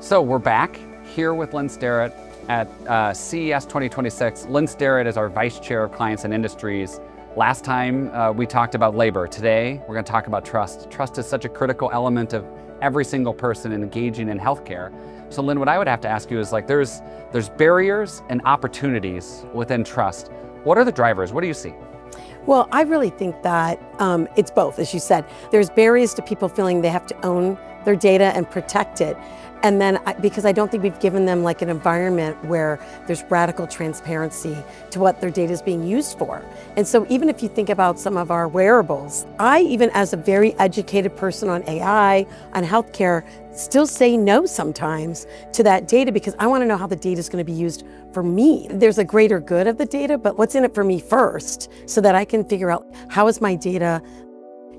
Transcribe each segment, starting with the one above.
So we're back here with Lynne Sterrett at CES 2026. Lynne Sterrett is our Vice Chair of Clients and Industries. Last time we talked about labor. Today we're going to talk about trust. Trust is such a critical element of every single person engaging in healthcare. So Lynne, what I would have to ask you is there's barriers and opportunities within trust. What are the drivers? What do you see? Well, I really think that it's both, as you said. There's barriers to people feeling they have to own their data and protect it. And then because I don't think we've given them an environment where there's radical transparency to what their data is being used for. And so even if you think about some of our wearables, I, even as a very educated person on AI, on healthcare, still say no sometimes to that data because I want to know how the data is going to be used for me. There's a greater good of the data, but what's in it for me first so that I can figure out how is my data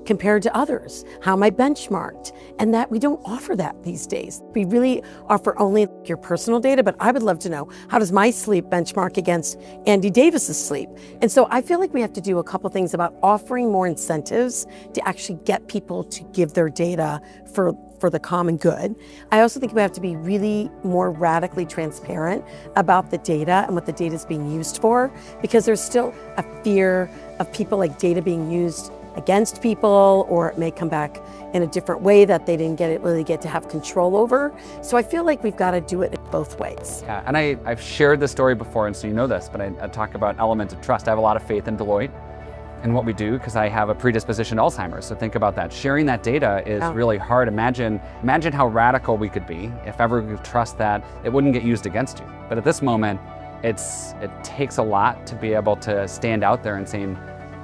compared to others? How am I benchmarked? And that we don't offer that these days. We really offer only your personal data, but I would love to know, how does my sleep benchmark against Andy Davis's sleep? And so I feel like we have to do a couple things about offering more incentives to actually get people to give their data for the common good. I also think we have to be really more radically transparent about the data and what the data is being used for, because there's still a fear of people data being used against people, or it may come back in a different way that they didn't really get to have control over. So I feel like we've got to do it both ways. Yeah, and I've shared this story before, and so you know this, but I talk about elements of trust. I have a lot of faith in Deloitte and what we do because I have a predisposition to Alzheimer's. So think about that. Sharing that data is really hard. Imagine how radical we could be if ever we trust that it wouldn't get used against you. But at this moment, it takes a lot to be able to stand out there and saying,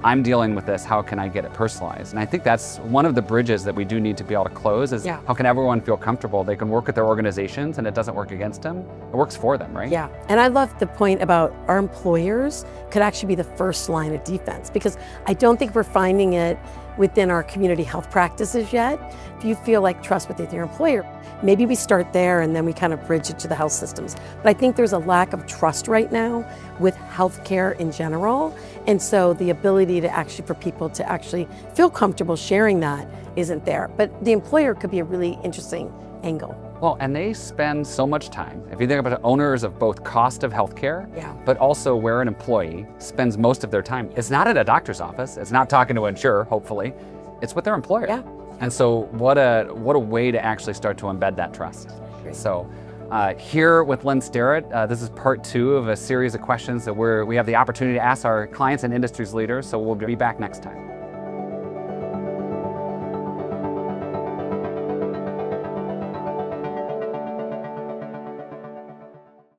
I'm dealing with this, how can I get it personalized? And I think that's one of the bridges that we do need to be able to close is how can everyone feel comfortable? They can work with their organizations and it doesn't work against them, it works for them, right? Yeah, and I love the point about our employers could actually be the first line of defense, because I don't think we're finding it within our community health practices yet. If you feel trust with your employer, maybe we start there and then we kind of bridge it to the health systems. But I think there's a lack of trust right now with healthcare in general. And so the ability to for people to actually feel comfortable sharing that isn't there. But the employer could be a really interesting angle. Well, and they spend so much time. If you think about owners of both cost of healthcare, but also where an employee spends most of their time, it's not at a doctor's office, it's not talking to an insurer, hopefully, it's with their employer. Yeah. And so what a way to actually start to embed that trust. Great. So here with Lynne Sterrett, this is part 2 of a series of questions that we have the opportunity to ask our clients and industries leaders, so we'll be back next time.